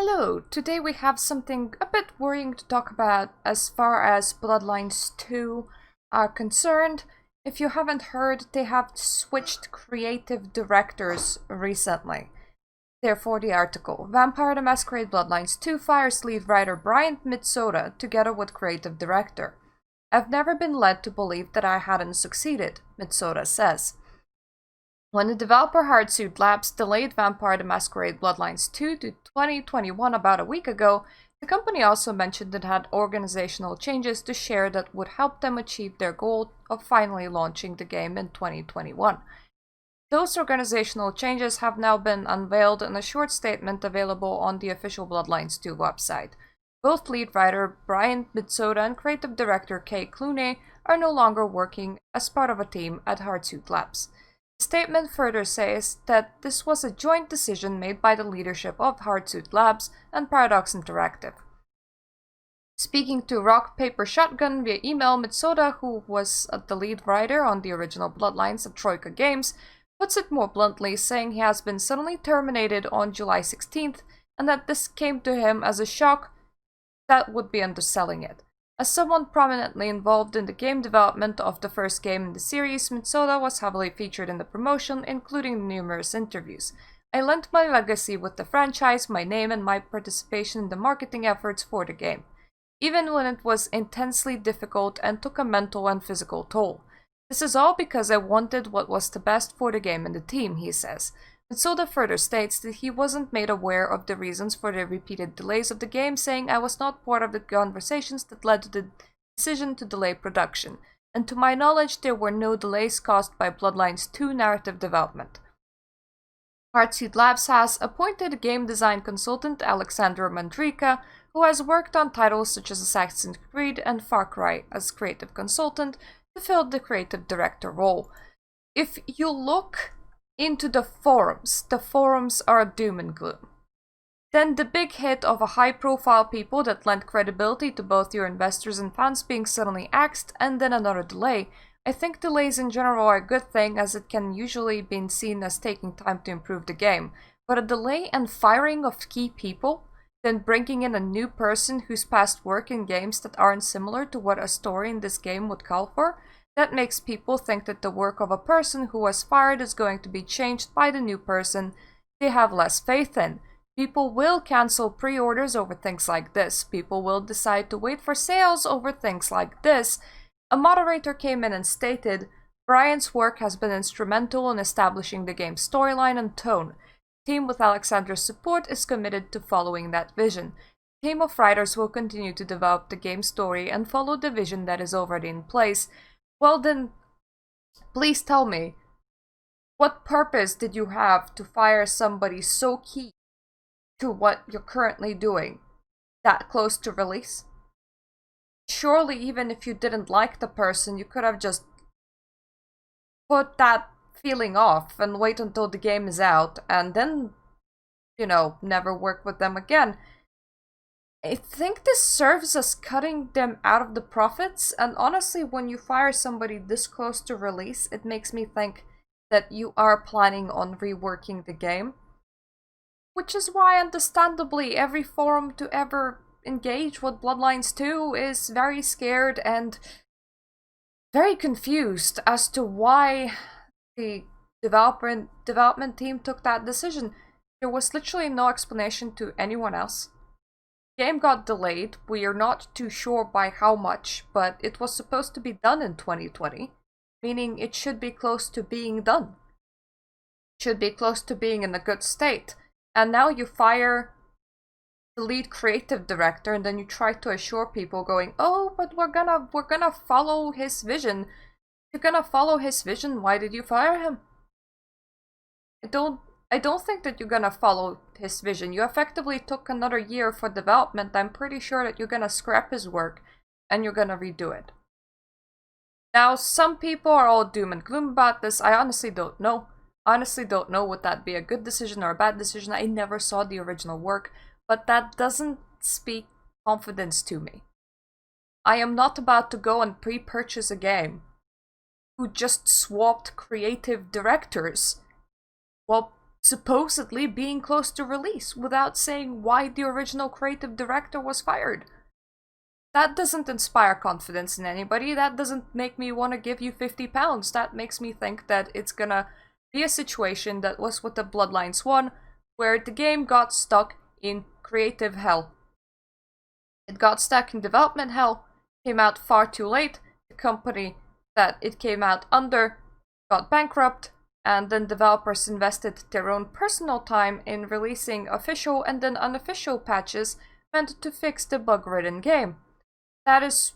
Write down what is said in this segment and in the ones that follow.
Hello, today we have something a bit worrying to talk about as far as Bloodlines 2 are concerned. If you haven't heard, they have switched creative directors recently. Therefore, the article. Vampire the Masquerade Bloodlines 2 fires lead writer Brian Mitsoda together with creative director. I've never been led to believe that I hadn't succeeded, Mitsoda says. When the developer Hardsuit Labs delayed Vampire the Masquerade Bloodlines 2 to 2021 about a week ago, the company also mentioned it had organizational changes to share that would help them achieve their goal of finally launching the game in 2021. Those organizational changes have now been unveiled in a short statement available on the official Bloodlines 2 website. Both lead writer Brian Mitsoda and creative director Kay Clooney are no longer working as part of a team at Hardsuit Labs. The statement further says that this was a joint decision made by the leadership of Hardsuit Labs and Paradox Interactive. Speaking to Rock Paper Shotgun via email, Mitsoda, who was the lead writer on the original Bloodlines at Troika Games, puts it more bluntly, saying he has been suddenly terminated on July 16th and that this came to him as a shock. That would be underselling it. As someone prominently involved in the game development of the first game in the series, Mitsoda was heavily featured in the promotion, including numerous interviews. I lent my legacy with the franchise, my name, and my participation in the marketing efforts for the game, even when it was intensely difficult and took a mental and physical toll. This is all because I wanted what was the best for the game and the team, he says. Mitsoda further states that he wasn't made aware of the reasons for the repeated delays of the game, saying, I was not part of the conversations that led to the decision to delay production, and to my knowledge there were no delays caused by Bloodlines 2 narrative development. Hardsuit Labs has appointed game design consultant Alexandra Mandrika, who has worked on titles such as Assassin's Creed and Far Cry as creative consultant, to fill the creative director role. If you look into the forums are doom and gloom. Then the big hit of a high-profile people that lent credibility to both your investors and fans being suddenly axed, and then another delay. I think delays in general are a good thing, as it can usually be seen as taking time to improve the game. But a delay and firing of key people, then bringing in a new person who's past work in games that aren't similar to what a story in this game would call for, that makes people think that the work of a person who was fired is going to be changed by the new person they have less faith in. People will cancel pre-orders over things like this. People will decide to wait for sales over things like this. A moderator came in and stated, Brian's work has been instrumental in establishing the game's storyline and tone. The team with Alexandra's support is committed to following that vision. The team of writers will continue to develop the game's story and follow the vision that is already in place. Well then, please tell me, what purpose did you have to fire somebody so key to what you're currently doing, that close to release? Surely even if you didn't like the person, you could have just put that feeling off and wait until the game is out and then, never work with them again. I think this serves as cutting them out of the profits, and honestly, when you fire somebody this close to release, it makes me think that you are planning on reworking the game. Which is why, understandably, every forum to ever engage with Bloodlines 2 is very scared and very confused as to why the development team took that decision. There was literally no explanation to anyone else. The game got delayed. We are not too sure by how much, but it was supposed to be done in 2020, meaning it should be close to being done. It should be close to being in a good state. And now you fire the lead creative director, and then you try to assure people going, oh, but we're gonna follow his vision. You're gonna follow his vision, why did you fire him? I don't think that you're gonna follow his vision. You effectively took another year for development. I'm pretty sure that you're gonna scrap his work and you're gonna redo it. Now, some people are all doom and gloom about this. I honestly don't know. Would that be a good decision or a bad decision? I never saw the original work, but that doesn't speak confidence to me. I am not about to go and pre-purchase a game who just swapped creative directors. Well, supposedly being close to release without saying why the original creative director was fired. That doesn't inspire confidence in anybody. That doesn't make me want to give you £50. That makes me think that it's gonna be a situation that was with the Bloodlines 1, where the game got stuck in creative hell. It got stuck in development hell, came out far too late, the company that it came out under got bankrupt, and then developers invested their own personal time in releasing official and then unofficial patches meant to fix the bug-ridden game. That's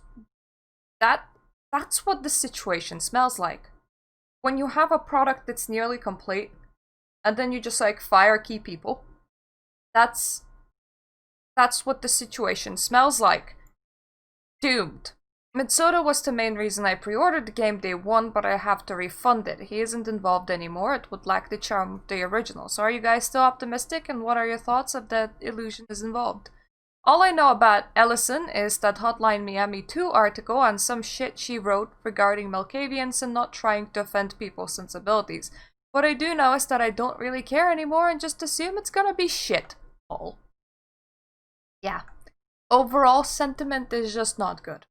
what the situation smells like. When you have a product that's nearly complete, and then you just like fire key people, that's what the situation smells like. Doomed. Mitsoda was the main reason I pre-ordered the game day one, but I have to refund it. He isn't involved anymore. It would lack the charm of the original. So are you guys still optimistic, and what are your thoughts if that illusion is involved? All I know about Ellison is that Hotline Miami 2 article and some shit she wrote regarding Malkavians and not trying to offend people's sensibilities. What I do know is that I don't really care anymore and just assume it's gonna be shit. All. Yeah. Overall sentiment is just not good.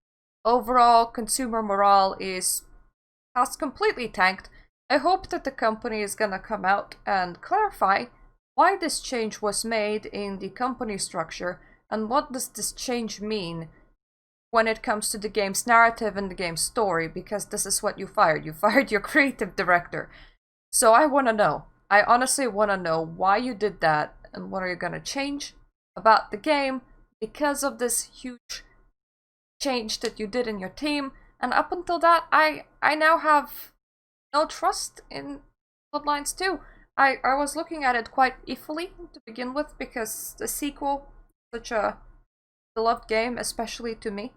Overall consumer morale has completely tanked. I hope that the company is gonna come out and clarify why this change was made in the company structure. And what does this change mean when it comes to the game's narrative and the game's story? Because this is what you fired. You fired your creative director. So I want to know. I honestly want to know why you did that and what are you going to change about the game because of this huge change that you did in your team. And up until that, I now have no trust in Bloodlines 2. I was looking at it quite iffily to begin with because the sequel, such a beloved game, especially to me.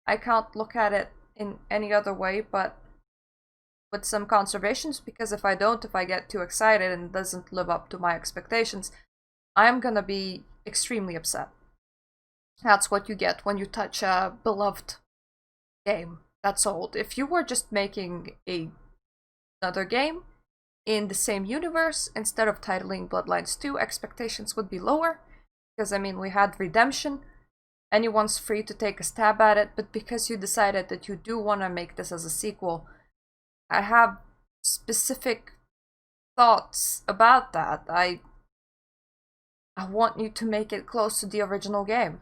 I can't look at it in any other way but with some conservations, because if I get too excited and it doesn't live up to my expectations, I'm gonna be extremely upset. That's what you get when you touch a beloved game that's old. If you were just making another game in the same universe, instead of titling Bloodlines 2, expectations would be lower. Because, I mean, we had Redemption. Anyone's free to take a stab at it, but because you decided that you do want to make this as a sequel, I have specific thoughts about that. I want you to make it close to the original game.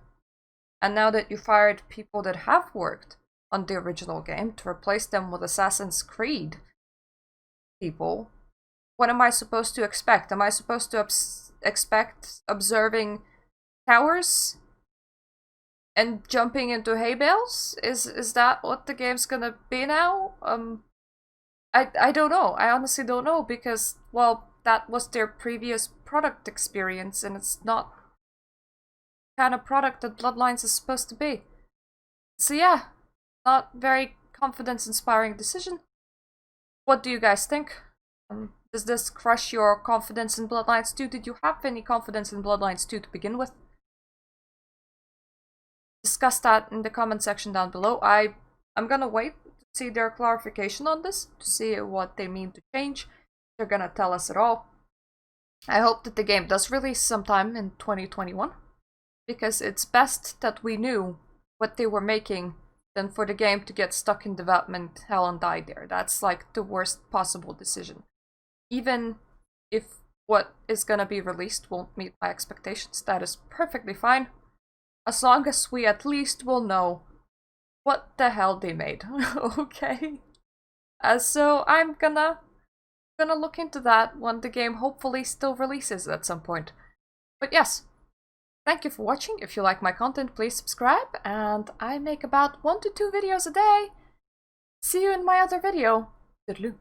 And now that you fired people that have worked on the original game to replace them with Assassin's Creed people, what am I supposed to expect? Am I supposed to expect observing towers and jumping into hay bales? Is that what the game's gonna be now? I don't know. I honestly don't know, because, well, that was their previous product experience and it's not the kind of product that Bloodlines is supposed to be. So yeah, not very confidence-inspiring decision. What do you guys think? Does this crush your confidence in Bloodlines 2? Did you have any confidence in Bloodlines 2 to begin with? Discuss that in the comment section down below. I'm gonna wait to see their clarification on this, to see what they mean to change. They're gonna tell us at all. I hope that the game does release sometime in 2021, because it's best that we knew what they were making than for the game to get stuck in development hell and die there. That's like the worst possible decision. Even if what is gonna be released won't meet my expectations, that is perfectly fine. As long as we at least will know what the hell they made, okay? So I'm gonna look into that when the game hopefully still releases at some point. But yes, thank you for watching. If you like my content, please subscribe, and I make about 1 to 2 videos a day. See you in my other video. Toodaloo.